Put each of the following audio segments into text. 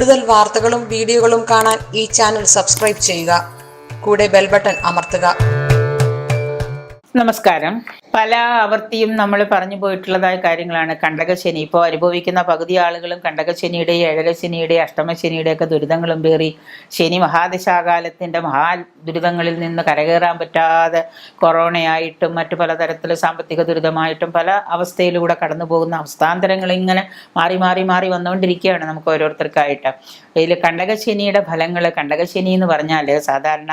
കൂടുതൽ വാർത്തകളും വീഡിയോകളും കാണാൻ ഈ ചാനൽ സബ്സ്ക്രൈബ് ചെയ്യുക. കൂടെ ബെൽ ബട്ടൺ അമർത്തുക. നമസ്കാരം. പല ആവർത്തിയും നമ്മൾ പറഞ്ഞു പോയിട്ടുള്ളതായ കാര്യങ്ങളാണ് കണ്ടകശനി. ഇപ്പോൾ അനുഭവിക്കുന്ന പകുതി ആളുകളും കണ്ടകശനിയുടെ, ഏഴരശനിയുടെ, അഷ്ടമശനിയുടെ ഒക്കെ ദുരിതങ്ങളും പേറി ശനി മഹാദശാകാലത്തിൻ്റെ ദുരിതങ്ങളിൽ നിന്ന് കരകയറാൻ പറ്റാതെ കൊറോണയായിട്ടും മറ്റു പലതരത്തിൽ സാമ്പത്തിക ദുരിതമായിട്ടും പല അവസ്ഥയിലൂടെ കടന്നു പോകുന്ന അവസ്ഥാന്തരങ്ങൾ ഇങ്ങനെ മാറി മാറി മാറി വന്നുകൊണ്ടിരിക്കുകയാണ് നമുക്ക് ഓരോരുത്തർക്കായിട്ട്. ഇതിൽ കണ്ടകശനിയുടെ ഫലങ്ങൾ, കണ്ടകശനി എന്ന് പറഞ്ഞാൽ സാധാരണ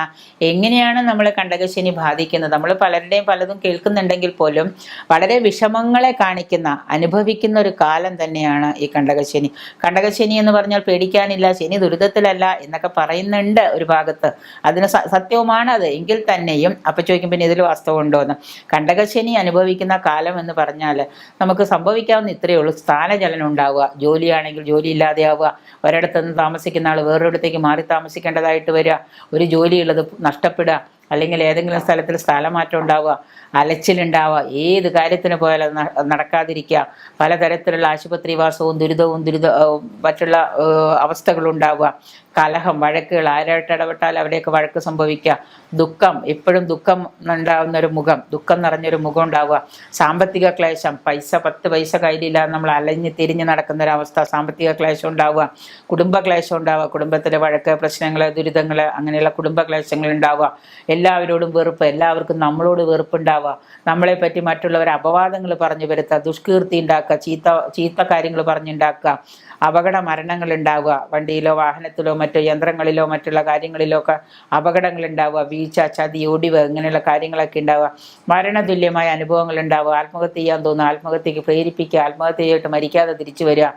എങ്ങനെയാണ് നമ്മൾ കണ്ടകശനി ബാധിക്കുന്നത്? നമ്മൾ പലരുടെയും പലതും കേൾക്കുന്നുണ്ടെങ്കിൽ പോലും വളരെ വിഷമങ്ങളെ കാണിക്കുന്ന, അനുഭവിക്കുന്ന ഒരു കാലം തന്നെയാണ് ഈ കണ്ടകശനി. കണ്ടകശനി എന്ന് പറഞ്ഞാൽ പേടിക്കാനില്ല, ശനി ദുരിതത്തിലല്ല എന്നൊക്കെ പറയുന്നുണ്ട് ഒരു ഭാഗത്ത്. അതിന് സത്യവുമാണ് അത്. എങ്കിൽ തന്നെയും അപ്പം ചോദിക്കും പിന്നെ ഇതിൽ വാസ്തവമുണ്ടോ എന്ന്. കണ്ടകശനി അനുഭവിക്കുന്ന കാലം എന്ന് പറഞ്ഞാൽ നമുക്ക് സംഭവിക്കാവുന്ന ഇത്രയേ ഉള്ളൂ. സ്ഥാനചലനം ഉണ്ടാവുക, ജോലിയാണെങ്കിൽ ജോലി ഇല്ലാതെയാവുക, ഒരിടത്ത് നിന്ന് താമസിക്കുന്ന ആൾ വേറൊരിടത്തേക്ക് മാറി താമസിക്കേണ്ടതായിട്ട് വരിക, ഒരു ജോലിയുള്ളത് നഷ്ടപ്പെടുക, അല്ലെങ്കിൽ ഏതെങ്കിലും സ്ഥലത്തിൽ സ്ഥലമാറ്റം ഉണ്ടാവുക, അലച്ചിലുണ്ടാവുക, ഏത് കാര്യത്തിന് പോയാലും നടക്കാതിരിക്കുക, പലതരത്തിലുള്ള ആശുപത്രിവാസവും ദുരിതവും മറ്റുള്ള അവസ്ഥകളുണ്ടാവുക, കലഹം, വഴക്കുകൾ, ആരായിട്ട് ഇടപെട്ടാൽ അവിടെയൊക്കെ വഴക്ക് സംഭവിക്കുക, ദുഃഖം, എപ്പോഴും ദുഃഖം ഉണ്ടാകുന്നൊരു മുഖം, ദുഃഖം നിറഞ്ഞൊരു മുഖം ഉണ്ടാവുക, സാമ്പത്തിക ക്ലേശം, 10 പൈസ കയ്യിലില്ലാതെ നമ്മൾ അലഞ്ഞ് തിരിഞ്ഞ് നടക്കുന്നൊരവസ്ഥ, സാമ്പത്തിക ക്ലേശം ഉണ്ടാവുക, കുടുംബ ക്ലേശം ഉണ്ടാവുക, കുടുംബത്തിലെ വഴക്ക്, പ്രശ്നങ്ങൾ, ദുരിതങ്ങൾ, അങ്ങനെയുള്ള കുടുംബ ക്ലേശങ്ങൾ ഉണ്ടാവുക, എല്ലാവരോടും വെറുപ്പ്, എല്ലാവർക്കും നമ്മളോട് വെറുപ്പുണ്ടാവുക, നമ്മളെപ്പറ്റി മറ്റുള്ളവർ അപവാദങ്ങൾ പറഞ്ഞു വരുത്തുക, ദുഷ്കീർത്തി ഉണ്ടാക്കുക, ചീത്ത കാര്യങ്ങൾ പറഞ്ഞുണ്ടാക്കുക, അപകട മരണങ്ങൾ ഉണ്ടാവുക, വണ്ടിയിലോ വാഹനത്തിലോ മറ്റു യന്ത്രങ്ങളിലോ മറ്റുള്ള കാര്യങ്ങളിലോ ഒക്കെ അപകടങ്ങൾ ഉണ്ടാവുക, വീഴ്ച, ചതി, ഒടിവ്, ഇങ്ങനെയുള്ള കാര്യങ്ങളൊക്കെ ഉണ്ടാവുക, മരണതുല്യമായ അനുഭവങ്ങൾ ഉണ്ടാവുക, ആത്മഹത്യ ചെയ്യാൻ തോന്നുക, ആത്മഹത്യക്ക് പ്രേരിപ്പിക്കുക, ആത്മഹത്യ ചെയ്തിട്ട് മരിക്കാതെ തിരിച്ചു വരിക,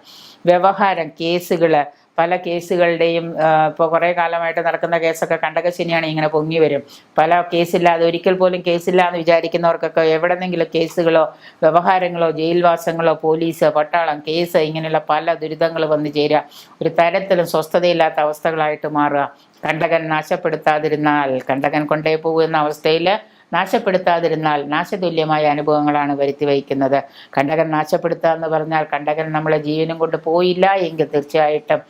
വ്യവഹാരം, കേസുകൾ, പല കേസുകളുടെയും ഇപ്പോൾ കുറേ കാലമായിട്ട് നടക്കുന്ന കേസൊക്കെ കണ്ടകശനിയാണ് ഇങ്ങനെ പൊങ്ങി വരും. പല കേസില്ലാതെ, ഒരിക്കൽ പോലും കേസില്ല എന്ന് വിചാരിക്കുന്നവർക്കൊക്കെ എവിടെന്നെങ്കിലും കേസുകളോ വ്യവഹാരങ്ങളോ ജയിൽവാസങ്ങളോ പോലീസ്, പട്ടാളം, കേസ്, ഇങ്ങനെയുള്ള പല ദുരിതങ്ങൾ വന്നു ചേരുക, ഒരു തരത്തിലും സ്വസ്ഥതയില്ലാത്ത അവസ്ഥകളായിട്ട് മാറുക. കണ്ടകൻ നാശപ്പെടുത്താതിരുന്നാൽ, കണ്ടകൻ കൊണ്ടേ പോകുന്ന അവസ്ഥയിൽ നാശപ്പെടുത്താതിരുന്നാൽ നാശതുല്യമായ അനുഭവങ്ങളാണ് വരുത്തി വയ്ക്കുന്നത്. കണ്ടകൻ നാശപ്പെടുത്തുക എന്ന് പറഞ്ഞാൽ കണ്ടകൻ നമ്മളെ ജീവനും കൊണ്ട് പോയില്ല എങ്കിൽ തീർച്ചയായിട്ടും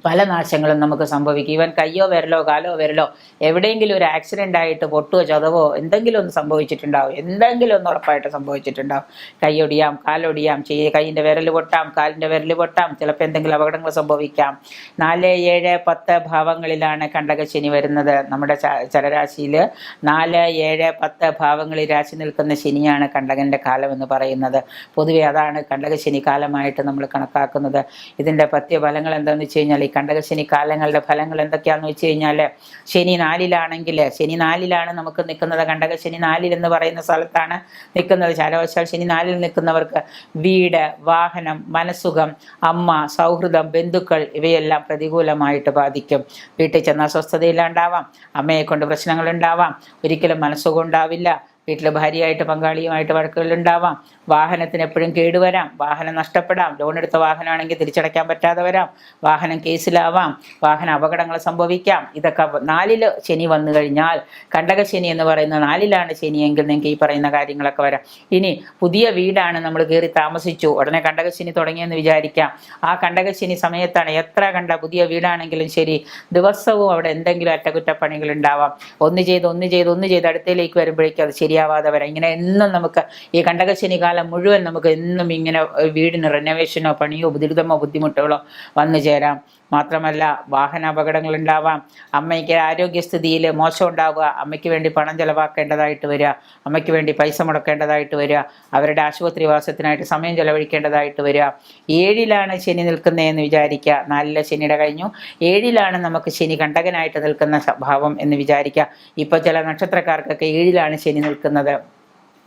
പല നാശങ്ങളും നമുക്ക് സംഭവിക്കും. ഈവൻ കയ്യോ വിരലോ കാലോ വിരലോ എവിടെയെങ്കിലും ഒരു ആക്സിഡൻ്റ് ആയിട്ട് പൊട്ടുവോ ചതവോ എന്തെങ്കിലും ഒന്ന് സംഭവിച്ചിട്ടുണ്ടാവും, എന്തെങ്കിലും ഒന്ന് ഉറപ്പായിട്ട് സംഭവിച്ചിട്ടുണ്ടാവും. കൈയൊടിയാം, കാലൊടിയാം, കൈയിൻ്റെ വിരൽ പൊട്ടാം, കാലിൻ്റെ വിരൽ പൊട്ടാം, ചിലപ്പോൾ എന്തെങ്കിലും അപകടങ്ങൾ സംഭവിക്കാം. 4, 7, 10 ഭാവങ്ങളിലാണ് കണ്ടകശനി വരുന്നത്. നമ്മുടെ ചരരാശിയിൽ 4, 7, 10 ഭാവങ്ങളിൽ രാശി നിൽക്കുന്ന ശനിയാണ് കണ്ടകൻ്റെ കാലം എന്ന് പറയുന്നത്. പൊതുവെ അതാണ് കണ്ടകശനി കാലമായിട്ട് നമ്മൾ കണക്കാക്കുന്നത്. ഇതിൻ്റെ പഥ്യഫലങ്ങൾ എന്താണെന്ന് വെച്ച് കഴിഞ്ഞാൽ, ഈ കണ്ടകശനി കാലങ്ങളുടെ ഫലങ്ങൾ എന്തൊക്കെയാണെന്ന് വെച്ച് കഴിഞ്ഞാൽ, ശനി 4-ലാണെങ്കിൽ, ശനി 4-ലാണ് നമുക്ക് നിൽക്കുന്നത്. കണ്ടകശനി 4 എന്ന് പറയുന്ന സ്ഥലത്താണ് നിൽക്കുന്നത്. ശാലവശാൽ ശനി 4 നിൽക്കുന്നവർക്ക് വീട്, വാഹനം, മനസ്സുഖം, അമ്മ, സൗഹൃദം, ബന്ധുക്കൾ ഇവയെല്ലാം പ്രതികൂലമായിട്ട് ബാധിക്കും. വീട്ടിൽ ചെന്നാൽ സ്വസ്ഥതയില്ലാണ്ടാവാം, അമ്മയെ കൊണ്ട് പ്രശ്നങ്ങളുണ്ടാവാം, ഒരിക്കലും മനസ്സുഖം ഉണ്ടാവില്ല, വീട്ടിൽ ഭാര്യയായിട്ട് പങ്കാളിയുമായിട്ട് വഴക്കുകളുണ്ടാവാം, വാഹനത്തിന് എപ്പോഴും കേടുവരാം, വാഹനം നഷ്ടപ്പെടാം, ലോൺ എടുത്ത വാഹനമാണെങ്കിൽ തിരിച്ചടയ്ക്കാൻ പറ്റാതെ വരാം, വാഹനം കേസിലാവാം, വാഹന അപകടങ്ങൾ സംഭവിക്കാം. ഇതൊക്കെ 4 ശനി വന്നു കഴിഞ്ഞാൽ, കണ്ടകശനി എന്ന് പറയുന്നത് 4-ലാണ് ശനിയെങ്കിൽ നിങ്ങൾക്ക് ഈ പറയുന്ന കാര്യങ്ങളൊക്കെ വരാം. ഇനി പുതിയ വീടാണ് നമ്മൾ കയറി താമസിച്ചു, ഉടനെ കണ്ടകശനി തുടങ്ങിയെന്ന് വിചാരിക്കാം. ആ കണ്ടകശനി സമയത്താണ് എത്ര കണ്ട പുതിയ വീടാണെങ്കിലും ശരി, ദിവസവും അവിടെ എന്തെങ്കിലും അറ്റകുറ്റപ്പണികൾ ഉണ്ടാവാം. ഒന്ന് ചെയ്ത് അടുത്തേക്ക് വരുമ്പോഴേക്കും അത് ശരിയാവാതെ വരാം. ഇങ്ങനെ എന്നും നമുക്ക് ഈ കണ്ടകശനി കാലം മുഴുവൻ നമുക്ക് എന്നും ഇങ്ങനെ വീടിന് റെനോവേഷനോ പണിയോ ദുരിതമോ ബുദ്ധിമുട്ടുകളോ വന്നു ചേരാം. മാത്രമല്ല വാഹന അപകടങ്ങൾ ഉണ്ടാവാം, അമ്മയ്ക്ക് ആരോഗ്യസ്ഥിതിയിൽ മോശം ഉണ്ടാവുക, അമ്മയ്ക്ക് വേണ്ടി പണം ചെലവാക്കേണ്ടതായിട്ട് വരിക, അമ്മയ്ക്ക് വേണ്ടി പൈസ മുടക്കേണ്ടതായിട്ട് വരിക, അവരുടെ ആശുപത്രിവാസത്തിനായിട്ട് സമയം ചെലവഴിക്കേണ്ടതായിട്ട് വരിക. 7-ലാണ് ശനി നിൽക്കുന്നതെന്ന് വിചാരിക്കുക. 4-ലെ ശനിയുടെ കഴിഞ്ഞു, 7-ലാണ് നമുക്ക് ശനി കണ്ടകനായിട്ട് നിൽക്കുന്ന ഭാവം എന്ന് വിചാരിക്കുക. ഇപ്പോൾ ചില നക്ഷത്രക്കാർക്കൊക്കെ 7-ലാണ് ശനി നിൽക്കുന്നത്,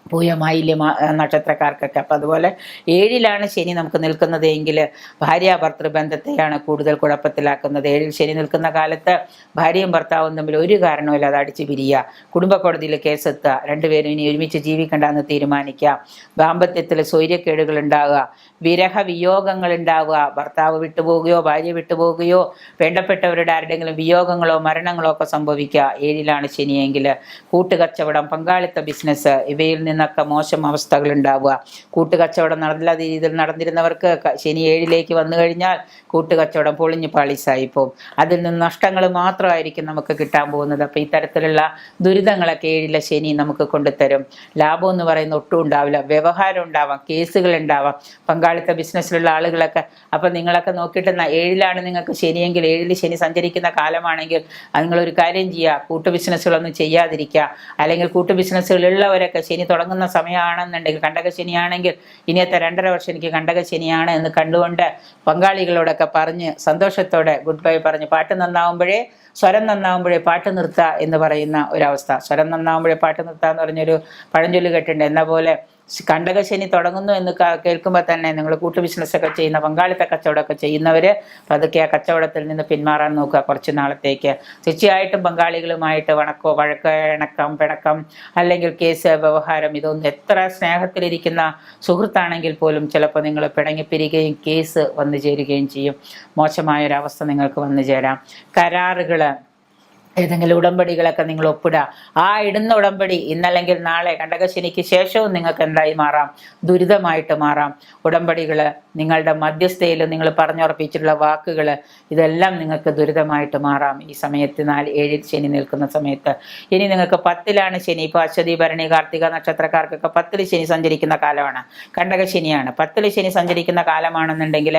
പൂയമായില്യ നക്ഷത്രക്കാർക്കൊക്കെ. അപ്പം അതുപോലെ 7-ലാണ് ശനി നമുക്ക് നിൽക്കുന്നത് എങ്കിൽ ഭാര്യാഭർത്തൃ ബന്ധത്തെയാണ് കൂടുതൽ കുഴപ്പത്തിലാക്കുന്നത്. 7-ൽ ശനി നിൽക്കുന്ന കാലത്ത് ഭാര്യയും ഭർത്താവും തമ്മിൽ ഒരു കാരണവുമില്ലാതെ അടിച്ചു പിരിയുക, കുടുംബ കോടതിയിൽ കേസെത്തുക, രണ്ടുപേരും ഇനി ഒരുമിച്ച് ജീവിക്കണ്ടെന്ന് തീരുമാനിക്കുക, ദാമ്പത്യത്തിൽ സ്വൈര്യക്കേടുകൾ ഉണ്ടാവുക, വിരഹവിയോഗങ്ങൾ ഉണ്ടാവുക, ഭർത്താവ് വിട്ടുപോകുകയോ ഭാര്യ വിട്ടുപോകുകയോ വേണ്ടപ്പെട്ടവരുടെ ആരുടെങ്കിലും വിയോഗങ്ങളോ മരണങ്ങളോ ഒക്കെ സംഭവിക്കുക 7-ലാണ് ശനിയെങ്കിൽ. കൂട്ടുകച്ചവടം, പങ്കാളിത്ത ബിസിനസ് ഇവയിൽ നിന്ന് നിന്നൊക്കെ മോശം അവസ്ഥകൾ ഉണ്ടാവുക. കൂട്ടുകച്ചവടം നല്ല രീതിയിൽ നടന്നിരുന്നവർക്ക് ശനി 7ലേക്ക് വന്നു കഴിഞ്ഞാൽ കൂട്ടുകച്ചവടം പൊളിഞ്ഞ് പാളീസായി പോകും. അതിൽ നിന്ന് നഷ്ടങ്ങൾ മാത്രമായിരിക്കും നമുക്ക് കിട്ടാൻ പോകുന്നത്. അപ്പോൾ ഇത്തരത്തിലുള്ള ദുരിതങ്ങളൊക്കെ 7ലെ ശനി നമുക്ക് കൊണ്ടുതരും. ലാഭം എന്ന് പറയുന്ന ഒട്ടും ഉണ്ടാവില്ല. വ്യവഹാരം ഉണ്ടാവാം, കേസുകൾ ഉണ്ടാവാം, പങ്കാളിത്ത ബിസിനസ്സിലുള്ള ആളുകളൊക്കെ. അപ്പം നിങ്ങളൊക്കെ നോക്കിയിട്ട് 7ലാണ് നിങ്ങൾക്ക് ശനിയെങ്കിൽ, 7ൽ ശനി സഞ്ചരിക്കുന്ന കാലമാണെങ്കിൽ നിങ്ങളൊരു കാര്യം ചെയ്യുക, കൂട്ടു ബിസിനസ്സുകളൊന്നും ചെയ്യാതിരിക്കുക. അല്ലെങ്കിൽ കൂട്ടു ബിസിനസ്സുകളുള്ളവരൊക്കെ ശനി തുടങ്ങുന്ന സമയമാണെന്നുണ്ടെങ്കിൽ, കണ്ടക ശനിയാണെങ്കിൽ ഇനിയത്തെ 2.5 വർഷം എനിക്ക് കണ്ടക ശനിയാണ് എന്ന് കണ്ടുകൊണ്ട് പങ്കാളികളോടൊക്കെ പറഞ്ഞ് സന്തോഷത്തോടെ ഗുഡ് ബൈ പറഞ്ഞ്, പാട്ട് നന്നാവുമ്പോഴേ സ്വരം നന്നാവുമ്പോഴേ പാട്ട് നിർത്തുക എന്ന് പറയുന്ന ഒരവസ്ഥ. സ്വരം നന്നാവുമ്പോഴേ പാട്ട് നിർത്തുക എന്ന് പറഞ്ഞൊരു പഴഞ്ചൊല്ല് കേട്ടിട്ടുണ്ട്. എന്ന പോലെ കണ്ടക ശനി തുടങ്ങുന്നു എന്ന് കേൾക്കുമ്പോൾ തന്നെ നിങ്ങൾ കൂട്ടു ബിസിനസ്സൊക്കെ ചെയ്യുന്ന, പങ്കാളിത്ത കച്ചവടമൊക്കെ ചെയ്യുന്നവർ പതുക്കെ ആ കച്ചവടത്തിൽ നിന്ന് പിന്മാറാൻ നോക്കുക കുറച്ച് നാളത്തേക്ക്. തീർച്ചയായിട്ടും പങ്കാളികളുമായിട്ട് വഴക്കം, പിണക്കം, അല്ലെങ്കിൽ കേസ്, വ്യവഹാരം, ഇതൊന്നും എത്ര സ്നേഹത്തിലിരിക്കുന്ന സുഹൃത്താണെങ്കിൽ പോലും ചിലപ്പോൾ നിങ്ങൾ പിണങ്ങിപ്പിരിക്കുകയും കേസ് വന്നു ചേരുകയും ചെയ്യും. മോശമായൊരവസ്ഥ നിങ്ങൾക്ക് വന്നു ചേരാം. കരാറുകൾ, ഏതെങ്കിലും ഉടമ്പടികളൊക്കെ നിങ്ങൾ ഒപ്പിടുക. ആ ഇടുന്ന ഉടമ്പടി ഇന്നല്ലെങ്കിൽ നാളെ കണ്ടകശനിക്ക് ശേഷവും നിങ്ങൾക്ക് എന്തായി മാറാം? ദുരിതമായിട്ട് മാറാം. ഉടമ്പടികൾ, നിങ്ങളുടെ മധ്യസ്ഥയിൽ നിങ്ങൾ പറഞ്ഞുറപ്പിച്ചിട്ടുള്ള വാക്കുകൾ, ഇതെല്ലാം നിങ്ങൾക്ക് ദുരിതമായിട്ട് മാറാം ഈ സമയത്ത്. 7ൽ ശനി നിൽക്കുന്ന സമയത്ത്. ഇനി നിങ്ങൾക്ക് 10ലാണ് ശനി. ഇപ്പോൾ അശ്വതി, ഭരണി, കാർത്തിക നക്ഷത്രക്കാർക്കൊക്കെ 10ൽ ശനി സഞ്ചരിക്കുന്ന കാലമാണ്. കണ്ടകശനിയാണ്. 10ൽ ശനി സഞ്ചരിക്കുന്ന കാലമാണെന്നുണ്ടെങ്കിൽ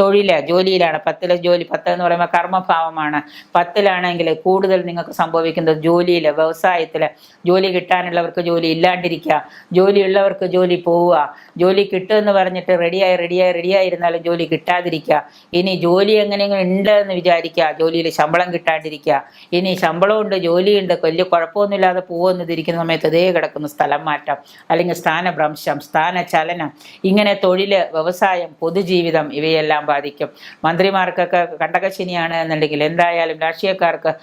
ജോലിയിലാണ്. 10ലെ ജോലി, 10 എന്ന് പറയുമ്പോൾ കർമ്മഭാവമാണ്. 10ലാണെങ്കിൽ കൂടുതൽ നിങ്ങൾക്ക് സംഭവിക്കുന്നത് ജോലിയിൽ, വ്യവസായത്തിൽ. ജോലി കിട്ടാനുള്ളവർക്ക് ജോലി ഇല്ലാണ്ടിരിക്കുക, ജോലിയുള്ളവർക്ക് ജോലി പോവുക. ജോലി കിട്ടുമെന്ന് പറഞ്ഞിട്ട് റെഡിയായിരുന്നാലും ജോലി കിട്ടാതിരിക്കുക. ഇനി ജോലി എങ്ങനെയെങ്കിലും ഉണ്ട് എന്ന് വിചാരിക്കുക, ജോലിയിൽ ശമ്പളം കിട്ടാണ്ടിരിക്കുക. ഇനി ശമ്പളമുണ്ട്, ജോലിയുണ്ട്, വലിയ കുഴപ്പമൊന്നുമില്ലാതെ പോകുമെന്നിരിക്കുന്ന സമയത്ത് ഇതേ കിടക്കുന്നു സ്ഥലം മാറ്റം, അല്ലെങ്കിൽ സ്ഥാനഭ്രംശം, സ്ഥാനചലനം. ഇങ്ങനെ തൊഴിൽ, വ്യവസായം, പൊതുജീവിതം ഇവയെല്ലാം ബാധിക്കും. മന്ത്രിമാർക്കൊക്കെ കണ്ടകശനിയാണ് എന്നുണ്ടെങ്കിൽ എന്തായാലും രാഷ്ട്രീയക്കാർക്ക്,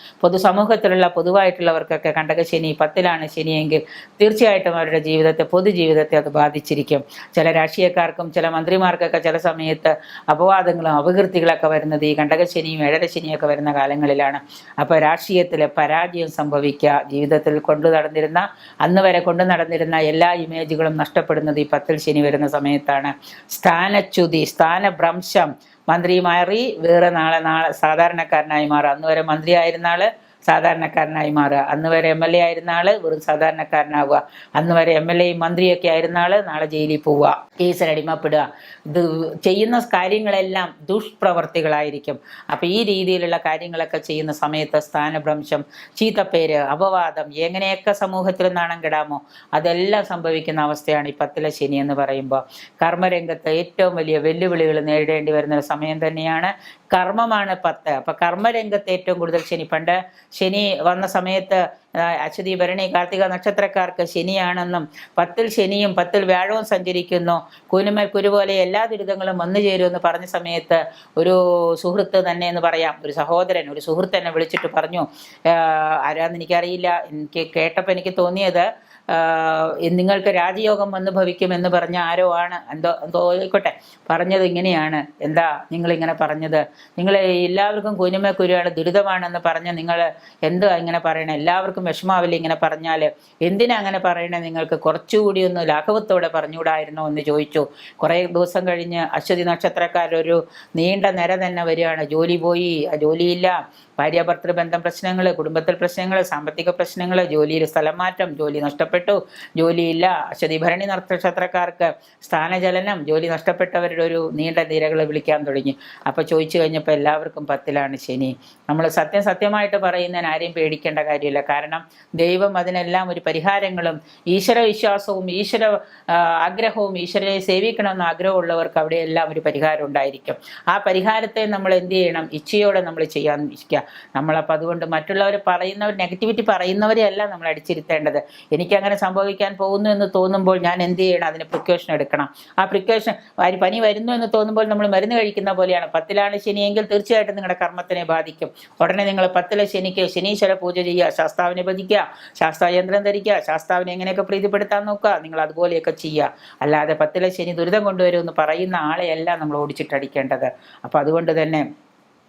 സമൂഹത്തിലുള്ള പൊതുവായിട്ടുള്ളവർക്കൊക്കെ കണ്ടകശനി 10ലാണ് ശനിയെങ്കിൽ തീർച്ചയായിട്ടും അവരുടെ ജീവിതത്തെ, പൊതുജീവിതത്തെ അത് ബാധിച്ചിരിക്കും. ചില രാഷ്ട്രീയക്കാർക്കും ചില മന്ത്രിമാർക്കൊക്കെ ചില സമയത്ത് അപവാദങ്ങളും അപകീർത്തികളൊക്കെ വരുന്നത് ഈ കണ്ടകശനിയും 7ര ശനിയൊക്കെ വരുന്ന കാലങ്ങളിലാണ്. അപ്പോൾ രാഷ്ട്രീയത്തിൽ പരാജയം സംഭവിക്കുക, ജീവിതത്തിൽ അന്ന് വരെ കൊണ്ടു നടന്നിരുന്ന എല്ലാ ഇമേജുകളും നഷ്ടപ്പെടുന്നത് ഈ 10ൽ ശനി വരുന്ന സമയത്താണ്. സ്ഥാനച്യുതി, സ്ഥാനഭ്രംശം. മന്ത്രി മാറി വേറെ നാളെ സാധാരണക്കാരനായി മാറുക. അന്ന് വരെ മന്ത്രി ആയിരുന്ന ആള് സാധാരണക്കാരനായി മാറുക. അന്ന് വരെ MLA ആയിരുന്ന ആള് വെറും സാധാരണക്കാരനാവുക. അന്ന് വരെ MLA മന്ത്രിയൊക്കെ ആയിരുന്ന ആള് നാളെ ജയിലിൽ പോവുക, കേസിലടിമപ്പെടുക. ഇത് ചെയ്യുന്ന കാര്യങ്ങളെല്ലാം ദുഷ്പ്രവർത്തികളായിരിക്കും. അപ്പം ഈ രീതിയിലുള്ള കാര്യങ്ങളൊക്കെ ചെയ്യുന്ന സമയത്ത് സ്ഥാനഭ്രംശം, ചീത്തപ്പേര്, അപവാദം, എങ്ങനെയൊക്കെ സമൂഹത്തിൽ നാണം കെടാമോ അതെല്ലാം സംഭവിക്കുന്ന അവസ്ഥയാണ് ഈ 10ലെ ശനി എന്ന് പറയുമ്പോൾ. കർമ്മരംഗത്ത് ഏറ്റവും വലിയ വെല്ലുവിളികൾ നേരിടേണ്ടി വരുന്ന സമയം തന്നെയാണ്. കർമ്മമാണ് 10. അപ്പം കർമ്മരംഗത്ത് ഏറ്റവും കൂടുതൽ ശനി, പണ്ട് ശനി വന്ന സമയത്ത് അശ്വതി, ഭരണി, കാർത്തിക നക്ഷത്രക്കാർക്ക് ശനിയാണെന്നും 10ൽ ശനിയും 10ൽ വ്യാഴവും സഞ്ചരിക്കുന്നു, കുനുമേൽ കുരുപോലെ എല്ലാ ദുരിതങ്ങളും വന്നു ചേരുമെന്ന് പറഞ്ഞ സമയത്ത് ഒരു സുഹൃത്ത് തന്നെ എന്ന് പറയാം, ഒരു സഹോദരൻ, ഒരു സുഹൃത്ത് എന്നെ വിളിച്ചിട്ട് പറഞ്ഞു, ആരാന്ന് എനിക്കറിയില്ല, എനിക്ക് കേട്ടപ്പോൾ എനിക്ക് തോന്നിയത് നിങ്ങൾക്ക് രാജയോഗം വന്ന് ഭവിക്കുമെന്ന് പറഞ്ഞ ആരോ ആണ്, എന്തോ ആയിക്കോട്ടെ, പറഞ്ഞത് ഇങ്ങനെയാണ്. എന്താ നിങ്ങളിങ്ങനെ പറഞ്ഞത്? നിങ്ങൾ എല്ലാവർക്കും കുനുമേ കുരുവാണ്, ദുരിതമാണെന്ന് പറഞ്ഞ് നിങ്ങൾ എന്താ ഇങ്ങനെ പറയണേ? എല്ലാവർക്കും വിഷമാവില്ല ഇങ്ങനെ പറഞ്ഞാൽ? എന്തിനാ അങ്ങനെ പറയണേ? നിങ്ങൾക്ക് കുറച്ചുകൂടി ഒന്ന് ലാഘവത്തോടെ പറഞ്ഞുകൂടായിരുന്നോ എന്ന് ചോദിച്ചു. കുറേ ദിവസം കഴിഞ്ഞ് അശ്വതി നക്ഷത്രക്കാരൊരു നീണ്ട നിര തന്നെ വരികയാണ്. ജോലി പോയി, ജോലിയില്ല, ഭാര്യാഭർത്തൃ ബന്ധം പ്രശ്നങ്ങൾ, കുടുംബത്തിൽ പ്രശ്നങ്ങൾ, സാമ്പത്തിക പ്രശ്നങ്ങൾ, ജോലിയിൽ സ്ഥലം മാറ്റം, ജോലി നഷ്ടപ്പെട്ടു, ജോലിയില്ല. അശ്വതി, ഭരണി നക്ഷത്രക്കാർക്ക് സ്ഥാനചലനം, ജോലി നഷ്ടപ്പെട്ടവരുടെ ഒരു നീണ്ട നിരകൾ വിളിക്കാൻ തുടങ്ങി. അപ്പോൾ ചോദിച്ചു കഴിഞ്ഞപ്പോൾ എല്ലാവർക്കും 10ലാണ് ശനി. നമ്മൾ സത്യമായിട്ട് പറയുന്നതിന് ആരെയും പേടിക്കേണ്ട കാര്യമില്ല. കാരണം ദൈവം അതിനെല്ലാം ഒരു പരിഹാരങ്ങളും ഈശ്വര വിശ്വാസവും ഈശ്വര ആഗ്രഹവും, ഈശ്വരനെ സേവിക്കണമെന്ന് ആഗ്രഹമുള്ളവർക്ക് അവിടെയെല്ലാം ഒരു പരിഹാരം ഉണ്ടായിരിക്കും. ആ പരിഹാരത്തെ നമ്മൾ എന്ത് ചെയ്യണം? ഇച്ഛയോടെ നമ്മൾ ചെയ്യാൻ ഇരിക്കുക. നമ്മളപ്പോൾ അതുകൊണ്ട് നെഗറ്റിവിറ്റി പറയുന്നവരെയല്ല നമ്മൾ അടിച്ചിരുത്തേണ്ടത്. എനിക്കങ്ങനെ സംഭവിക്കാൻ പോകുന്നു എന്ന് തോന്നുമ്പോൾ ഞാൻ എന്ത് ചെയ്യണം? അതിന് പ്രിക്കോഷൻ എടുക്കണം. ആ പ്രിക്കോഷൻ, പനി വരുന്നു എന്ന് തോന്നുമ്പോൾ നമ്മൾ മരുന്ന് കഴിക്കുന്ന പോലെയാണ്. 10ലാണ് ശനിയെങ്കിൽ തീർച്ചയായിട്ടും നിങ്ങളുടെ കർമ്മത്തിനെ ബാധിക്കും. ഉടനെ നിങ്ങൾ 10ലെ ശനിക്ക് ശനീശ്വര പൂജ ചെയ്യുക, ശാസ്താവിനെ ഭജിക്കുക, ശാസ്തായന്ത്രം ധരിക്കുക, ശാസ്താവിനെ എങ്ങനെയൊക്കെ പ്രീതിപ്പെടുത്താൻ നോക്കുക. നിങ്ങൾ അതുപോലെയൊക്കെ ചെയ്യുക. അല്ലാതെ 10ലെ ശനി ദുരിതം കൊണ്ടുവരുമെന്ന് പറയുന്ന ആളെയല്ല നമ്മൾ ഓടിച്ചിട്ടടിക്കേണ്ടത്. അപ്പോൾ അതുകൊണ്ട് തന്നെ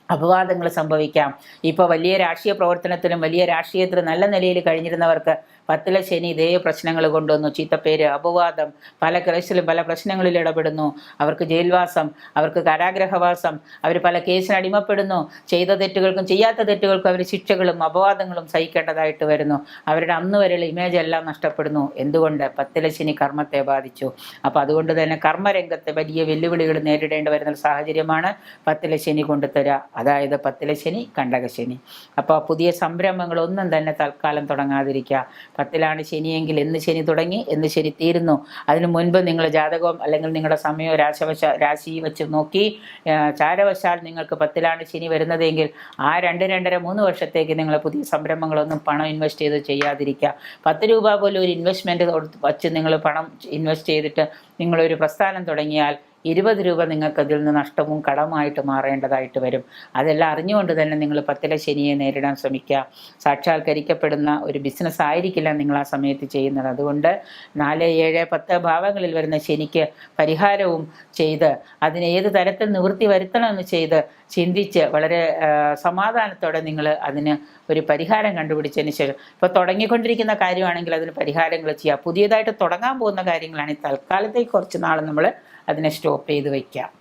അപവാദങ്ങൾ സംഭവിക്കാം. ഇപ്പോൾ വലിയ രാഷ്ട്രീയ പ്രവർത്തനത്തിലും വലിയ രാഷ്ട്രീയത്തിൽ നല്ല നിലയിൽ കഴിഞ്ഞിരുന്നവർക്ക് 10ലെ ശനി ഇതേ പ്രശ്നങ്ങൾ കൊണ്ടുവന്നു. ചീത്തപ്പേര്, അപവാദം, പല കേസിലും പല പ്രശ്നങ്ങളിൽ ഇടപെടുന്നു. അവർക്ക് ജയിൽവാസം, അവർക്ക് കാരാഗ്രഹവാസം, അവർ പല കേസിന് അടിമപ്പെടുന്നു. ചെയ്ത തെറ്റുകൾക്കും ചെയ്യാത്ത തെറ്റുകൾക്കും അവർ ശിക്ഷകളും അപവാദങ്ങളും സഹിക്കേണ്ടതായിട്ട് വരുന്നു. അവരുടെ അന്ന് വരെയുള്ള ഇമേജ് എല്ലാം നഷ്ടപ്പെടുന്നു. എന്തുകൊണ്ട്? 10ലെ ശനി കർമ്മത്തെ ബാധിച്ചു. അപ്പോൾ അതുകൊണ്ട് തന്നെ കർമ്മരംഗത്തെ വലിയ വെല്ലുവിളികൾ നേരിടേണ്ടി വരുന്ന സാഹചര്യമാണ് 10ലെ ശനി കൊണ്ടുതരിക. അതായത് 10ലെ ശനി, കണ്ടകശനി. അപ്പോൾ പുതിയ സംരംഭങ്ങളൊന്നും തന്നെ തൽക്കാലം തുടങ്ങാതിരിക്കുക. 10ലാണ് ശനിയെങ്കിൽ എന്ന് ശനി തുടങ്ങി, എന്ന് ശനി തീരുന്നു. അതിനു മുൻപ് നിങ്ങൾ ജാതകവും അല്ലെങ്കിൽ നിങ്ങളുടെ സമയമോ രാശി വെച്ച് നോക്കി ചാരവശാൽ നിങ്ങൾക്ക് 10ലാണ് ശനി വരുന്നതെങ്കിൽ ആ 2-2.5-3 വർഷത്തേക്ക് നിങ്ങൾ പുതിയ സംരംഭങ്ങളൊന്നും പണം ഇൻവെസ്റ്റ് ചെയ്ത് ചെയ്യാതിരിക്കുക. 10 രൂപ പോലും ഒരു ഇൻവെസ്റ്റ്മെൻറ്റ് വച്ച് നിങ്ങൾ പണം ഇൻവെസ്റ്റ് ചെയ്തിട്ട് നിങ്ങളൊരു പ്രസ്ഥാനം തുടങ്ങിയാൽ 20 രൂപ നിങ്ങൾക്ക് അതിൽ നിന്ന് നഷ്ടവും കടമായിട്ട് മാറേണ്ടതായിട്ട് വരും. അതെല്ലാം അറിഞ്ഞുകൊണ്ട് തന്നെ നിങ്ങൾ 10ലെ ശനിയെ നേരിടാൻ ശ്രമിക്കുക. സാക്ഷാത്കരിക്കപ്പെടുന്ന ഒരു ബിസിനസ് ആയിരിക്കില്ല നിങ്ങൾ ആ സമയത്ത് ചെയ്യുന്നത്. അതുകൊണ്ട് 4, 7, 10 ഭാവങ്ങളിൽ വരുന്ന ശനിക്ക് പരിഹാരവും ചെയ്ത് അതിന് ഏത് തരത്തിൽ നിവൃത്തി വരുത്തണമെന്ന് ചെയ്ത് ചിന്തിച്ച് വളരെ സമാധാനത്തോടെ നിങ്ങൾ അതിന് ഒരു പരിഹാരം കണ്ടുപിടിച്ചതിന് ശേഷം, ഇപ്പോൾ തുടങ്ങിക്കൊണ്ടിരിക്കുന്ന കാര്യമാണെങ്കിൽ അതിന് പരിഹാരങ്ങൾ ചെയ്യുക. പുതിയതായിട്ട് തുടങ്ങാൻ പോകുന്ന കാര്യങ്ങളാണെങ്കിൽ തൽക്കാലത്തേക്ക് കുറച്ച് നാൾ നമ്മൾ അതിനെ സ്റ്റോപ്പ് ചെയ്ത് വയ്ക്കാം.